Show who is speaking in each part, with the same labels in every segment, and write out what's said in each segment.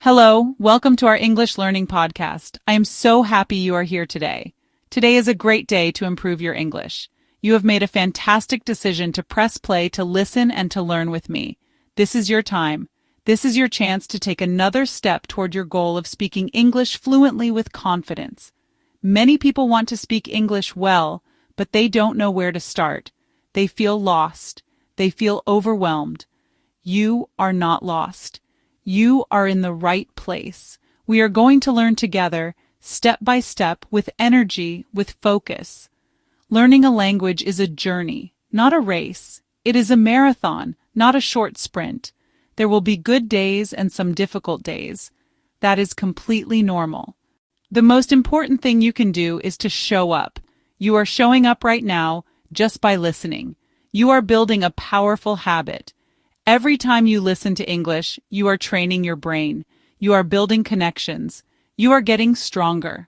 Speaker 1: Hello, welcome to our English Learning Podcast. I am so happy you are here today. Today is a great day to improve your English. You have made a fantastic decision to press play to listen and to learn with me. This is your time. This is your chance to take another step toward your goal of speaking English fluently with confidence. Many people want to speak English well, but they don't know where to start. They feel lost. They feel overwhelmed. You are not lost. You are in the right place. We are going to learn together, step by step, with energy, with focus. Learning a language is a journey, not a race. It is a marathon, not a short sprint. There will be good days and some difficult days. That is completely normal. The most important thing you can do is to show up. You are showing up right now just by listening. You are building a powerful habit. Every time you listen to English, you are training your brain. You are building connections. You are getting stronger.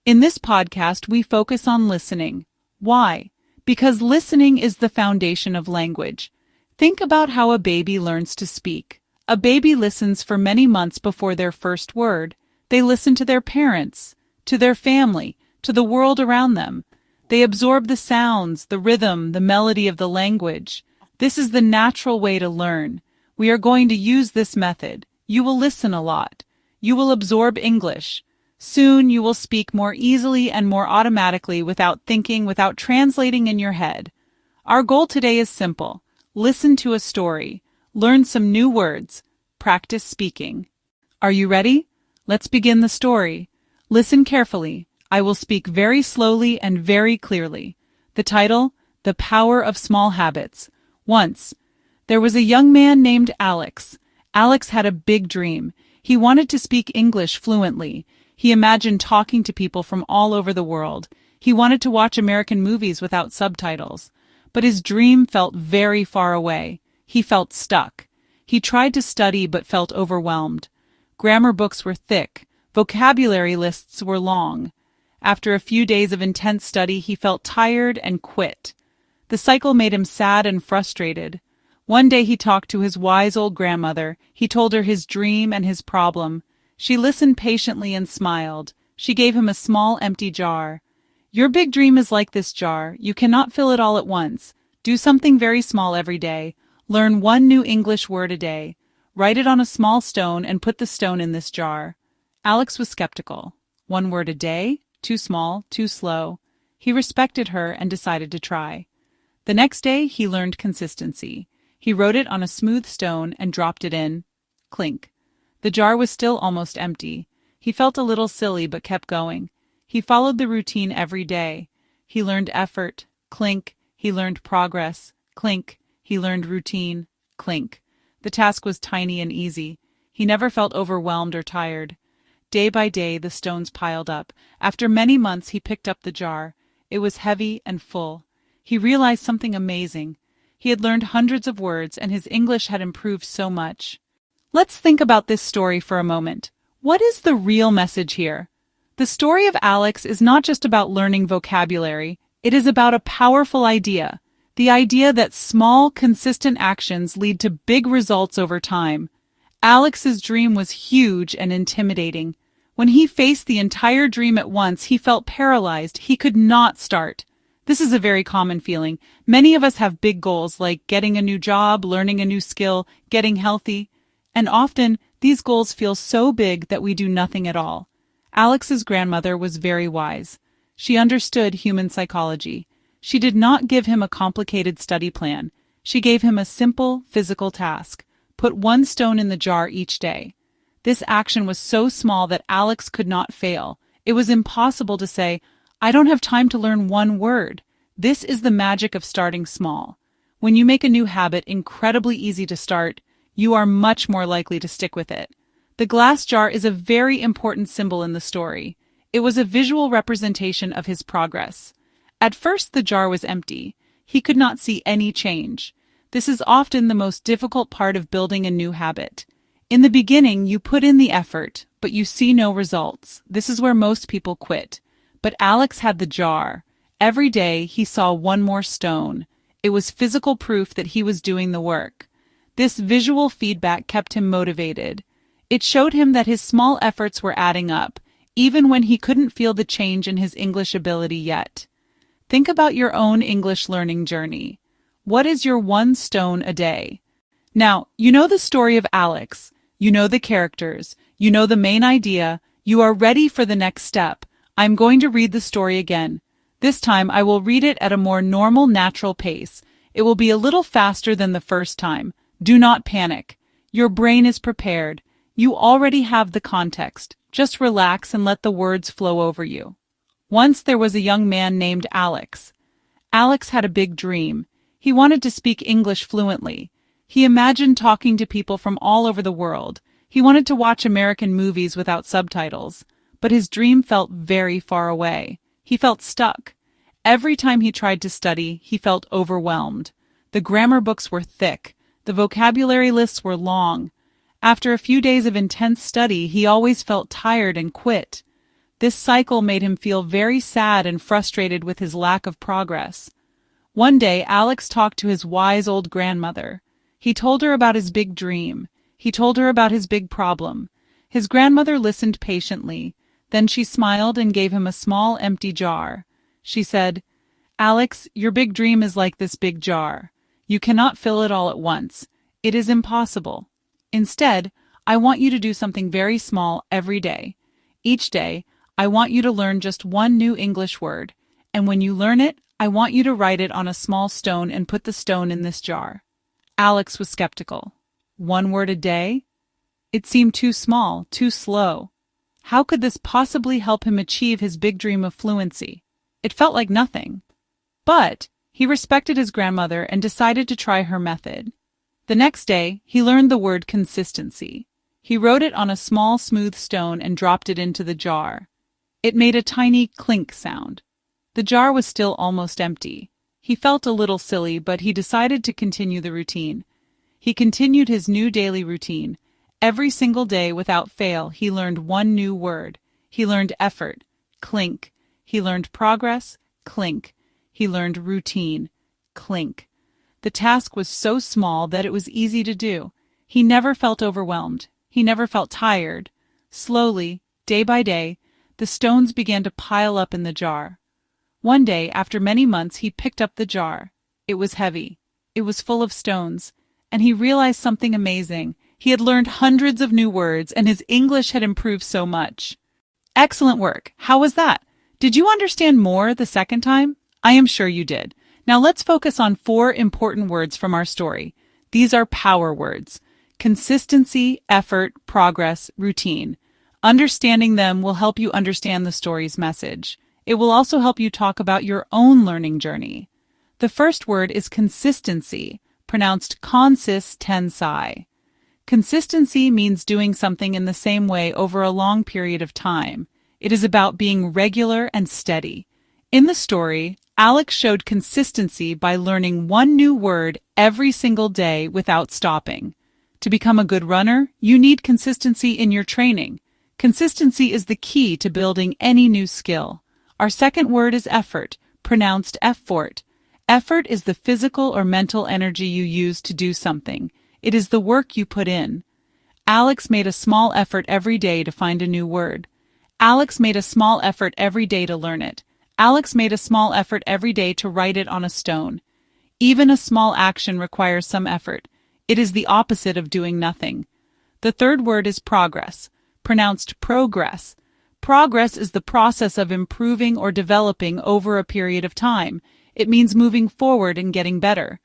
Speaker 1: In this podcast, we focus on listening. Why? Because listening is the foundation of language. Think about how a baby learns to speak. A baby listens for many months before their first word. They listen to their parents, to their family, to the world around them. They absorb the sounds, the rhythm, the melody of the language. This is the natural way to learn. We are going to use this method. You will listen a lot. You will absorb English. Soon you will speak more easily and more automatically without thinking, without translating in your head. Our goal today is simple. Listen to a story. Learn some new words. Practice speaking. Are you ready? Let's begin the story. Listen carefully. I will speak very slowly and very clearly. The title, The Power of Small Habits. Once, there was a young man named Alex. Alex had a big dream. He wanted to speak English fluently. He imagined talking to people from all over the world. He wanted to watch American movies without subtitles. But his dream felt very far away. He felt stuck. He tried to study but felt overwhelmed. Grammar books were thick. Vocabulary lists were long. After a few days of intense study, he felt tired and quit. The cycle made him sad and frustrated. One day he talked to his wise old grandmother. He told her his dream and his problem. She listened patiently and smiled. She gave him a small empty jar. Your big dream is like this jar. You cannot fill it all at once. Do something very small every day. Learn one new English word a day. Write it on a small stone and put the stone in this jar. Alex was skeptical. One word a day? Too small, too slow. He respected her and decided to try. The next day, he learned consistency. He wrote it on a smooth stone and dropped it in. Clink. The jar was still almost empty. He felt a little silly but kept going. He followed the routine every day. He learned effort. Clink. He learned progress. Clink. He learned routine. Clink. The task was tiny and easy. He never felt overwhelmed or tired. Day by day, the stones piled up. After many months, he picked up the jar. It was heavy and full. He realized something amazing. He had learned hundreds of words, and his English had improved so much. Let's think about this story for a moment. What is the real message here? The story of Alex is not just about learning vocabulary. It is about a powerful idea. The idea that small, consistent actions lead to big results over time. Alex's dream was huge and intimidating. When he faced the entire dream at once, he felt paralyzed. He could not start. This is a very common feeling. Many of us have big goals like getting a new job, learning a new skill, getting healthy. And often, these goals feel so big that we do nothing at all. Alex's grandmother was very wise. She understood human psychology. She did not give him a complicated study plan. She gave him a simple, physical task. Put one stone in the jar each day. This action was so small that Alex could not fail. It was impossible to say, I don't have time to learn one word. This is the magic of starting small. When you make a new habit incredibly easy to start, you are much more likely to stick with it. The glass jar is a very important symbol in the story. It was a visual representation of his progress. At first, the jar was empty. He could not see any change. This is often the most difficult part of building a new habit. In the beginning, you put in the effort, but you see no results. This is where most people quit. But Alex had the jar. Every day, he saw one more stone. It was physical proof that he was doing the work. This visual feedback kept him motivated. It showed him that his small efforts were adding up, even when he couldn't feel the change in his English ability yet. Think about your own English learning journey. What is your one stone a day? Now, you know the story of Alex. You know the characters. You know the main idea. You are ready for the next step. I'm going to read the story again. This time I will read it at a more normal, natural pace. It will be a little faster than the first time. Do not panic. Your brain is prepared. You already have the context. Just relax and let the words flow over you. Once there was a young man named Alex. Alex had a big dream. He wanted to speak English fluently. He imagined talking to people from all over the world. He wanted to watch American movies without subtitles. But his dream felt very far away. He felt stuck. Every time he tried to study, he felt overwhelmed. The grammar books were thick. The vocabulary lists were long. After a few days of intense study, he always felt tired and quit. This cycle made him feel very sad and frustrated with his lack of progress. One day, Alex talked to his wise old grandmother. He told her about his big dream. He told her about his big problem. His grandmother listened patiently. Then she smiled and gave him a small, empty jar. She said, "Alex, your big dream is like this big jar. You cannot fill it all at once. It is impossible. Instead, I want you to do something very small every day. Each day, I want you to learn just one new English word, and when you learn it, I want you to write it on a small stone and put the stone in this jar." Alex was skeptical. 1 word a day? It seemed too small, too slow. How could this possibly help him achieve his big dream of fluency? It felt like nothing. But he respected his grandmother and decided to try her method. The next day, he learned the word consistency. He wrote it on a small, smooth stone and dropped it into the jar. It made a tiny clink sound. The jar was still almost empty. He felt a little silly, but he decided to continue the routine. He continued his new daily routine. Every single day, without fail, he learned one new word. He learned effort, clink. He learned progress, clink. He learned routine, clink. The task was so small that it was easy to do. He never felt overwhelmed. He never felt tired. Slowly, day by day, the stones began to pile up in the jar. One day, after many months, he picked up the jar. It was heavy. It was full of stones. And he realized something amazing. He had learned hundreds of new words, and his English had improved so much. Excellent work. How was that? Did you understand more the second time? I am sure you did. Now let's focus on 4 important words from our story. These are power words: consistency, effort, progress, routine. Understanding them will help you understand the story's message. It will also help you talk about your own learning journey. The first word is consistency, pronounced consistency. Consistency means doing something in the same way over a long period of time. It is about being regular and steady. In the story, Alex showed consistency by learning one new word every single day without stopping. To become a good runner, you need consistency in your training. Consistency is the key to building any new skill. Our second word is effort, pronounced effort. Effort is the physical or mental energy you use to do something. It is the work you put in. Alex made a small effort every day to find a new word. Alex made a small effort every day to learn it. Alex made a small effort every day to write it on a stone. Even a small action requires some effort. It is the opposite of doing nothing. The third word is progress, pronounced progress. Progress is the process of improving or developing over a period of time. It means moving forward and getting better.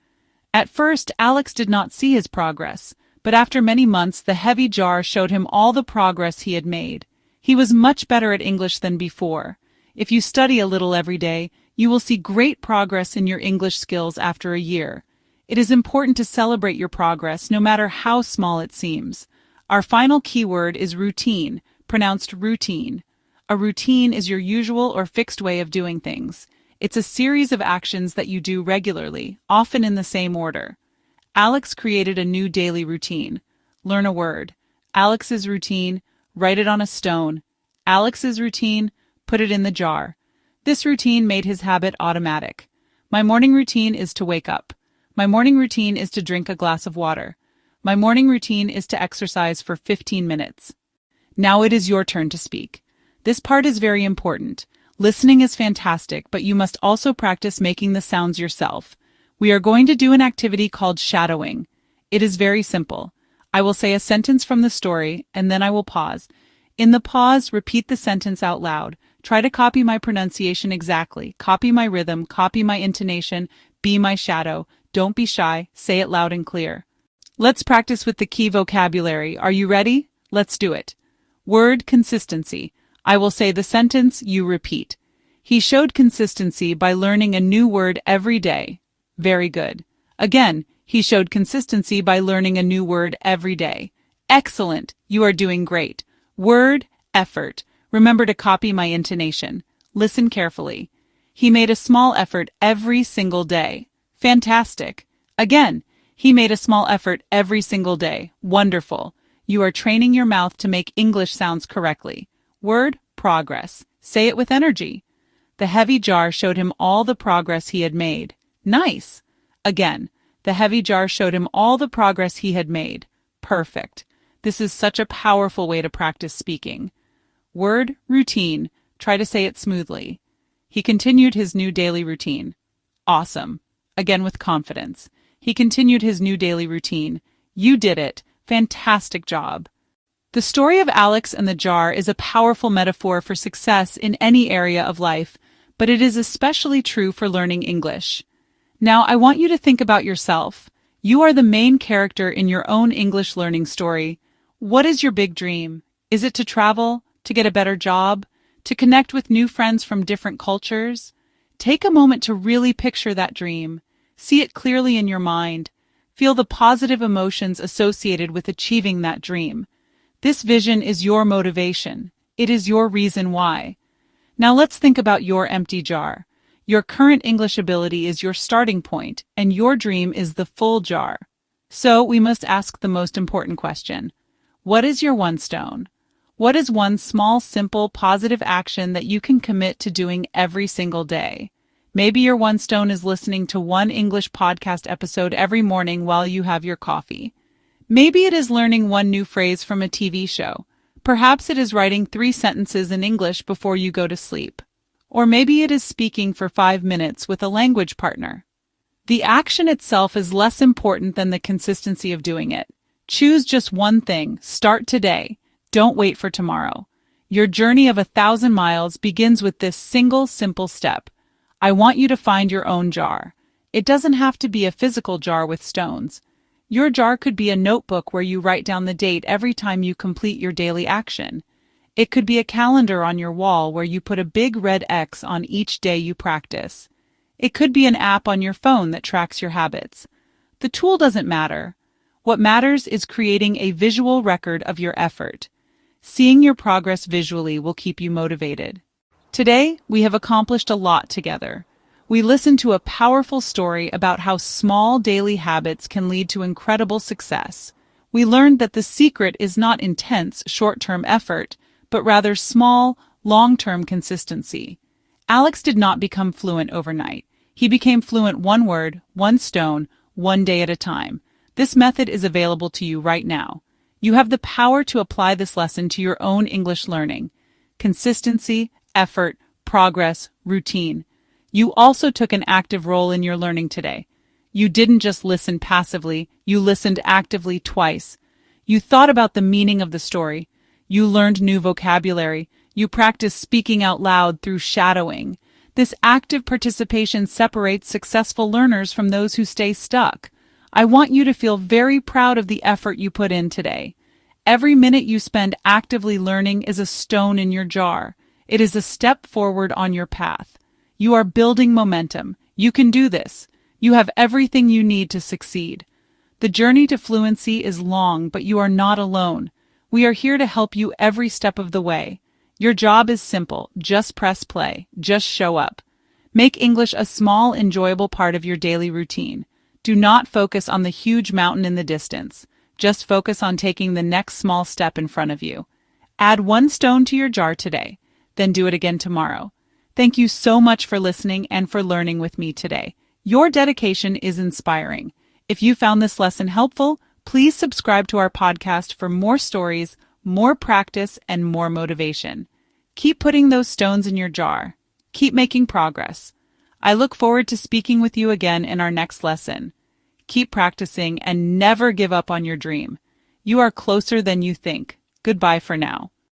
Speaker 1: At first, Alex did not see his progress, but after many months, the heavy jar showed him all the progress he had made. He was much better at English than before. If you study a little every day, you will see great progress in your English skills after a year. It is important to celebrate your progress, no matter how small it seems. Our final keyword is routine, pronounced routine. A routine is your usual or fixed way of doing things. It's a series of actions that you do regularly, often in the same order. Alex created a new daily routine. Learn a word. Alex's routine, write it on a stone. Alex's routine, put it in the jar. This routine made his habit automatic. My morning routine is to wake up. My morning routine is to drink a glass of water. My morning routine is to exercise for 15 minutes. Now it is your turn to speak. This part is very important. Listening is fantastic, but you must also practice making the sounds yourself. We are going to do an activity called shadowing. It is very simple. I will say a sentence from the story, and then I will pause. In the pause, repeat the sentence out loud. Try to copy my pronunciation exactly. Copy my rhythm, copy my intonation, be my shadow. Don't be shy, say it loud and clear. Let's practice with the key vocabulary. Are you ready? Let's do it. Word consistency. I will say the sentence, you repeat. He showed consistency by learning a new word every day. Very good. Again, he showed consistency by learning a new word every day. Excellent. You are doing great. Word, effort. Remember to copy my intonation. Listen carefully. He made a small effort every single day. Fantastic. Again, he made a small effort every single day. Wonderful. You are training your mouth to make English sounds correctly. Word, progress. Say it with energy. The heavy jar showed him all the progress he had made. Nice. Again, the heavy jar showed him all the progress he had made. Perfect. This is such a powerful way to practice speaking. Word, routine. Try to say it smoothly. He continued his new daily routine. Awesome. Again with confidence. He continued his new daily routine. You did it. Fantastic job. The story of Alex and the jar is a powerful metaphor for success in any area of life, but it is especially true for learning English. Now, I want you to think about yourself. You are the main character in your own English learning story. What is your big dream? Is it to travel, to get a better job, to connect with new friends from different cultures? Take a moment to really picture that dream. See it clearly in your mind. Feel the positive emotions associated with achieving that dream. This vision is your motivation. It is your reason why. Now let's think about your empty jar. Your current English ability is your starting point, and your dream is the full jar. So we must ask the most important question. What is your one stone? What is one small, simple, positive action that you can commit to doing every single day? Maybe your one stone is listening to one English podcast episode every morning while you have your coffee. Maybe it is learning one new phrase from a TV show. Perhaps it is writing 3 sentences in English before you go to sleep. Or maybe it is speaking for 5 minutes with a language partner. The action itself is less important than the consistency of doing it. Choose just one thing. Start today. Don't wait for tomorrow. Your journey of 1,000 miles begins with this single, simple step. I want you to find your own jar. It doesn't have to be a physical jar with stones. Your jar could be a notebook where you write down the date every time you complete your daily action. It could be a calendar on your wall where you put a big red X on each day you practice. It could be an app on your phone that tracks your habits. The tool doesn't matter. What matters is creating a visual record of your effort. Seeing your progress visually will keep you motivated. Today, we have accomplished a lot together. We listened to a powerful story about how small daily habits can lead to incredible success. We learned that the secret is not intense, short-term effort, but rather small, long-term consistency. Alex did not become fluent overnight. He became fluent one word, one stone, one day at a time. This method is available to you right now. You have the power to apply this lesson to your own English learning. Consistency, effort, progress, routine. You also took an active role in your learning today. You didn't just listen passively, you listened actively twice. You thought about the meaning of the story. You learned new vocabulary. You practiced speaking out loud through shadowing. This active participation separates successful learners from those who stay stuck. I want you to feel very proud of the effort you put in today. Every minute you spend actively learning is a stone in your jar. It is a step forward on your path. You are building momentum. You can do this. You have everything you need to succeed. The journey to fluency is long, but you are not alone. We are here to help you every step of the way. Your job is simple. Just press play. Just show up. Make English a small, enjoyable part of your daily routine. Do not focus on the huge mountain in the distance. Just focus on taking the next small step in front of you. Add one stone to your jar today, then do it again tomorrow. Thank you so much for listening and for learning with me today. Your dedication is inspiring. If you found this lesson helpful, Please subscribe to our podcast for more stories, more practice, and more motivation. Keep putting those stones in your jar. Keep making progress. I look forward to speaking with you again in our next lesson. Keep practicing and never give up on your dream. You are closer than you think. Goodbye for now.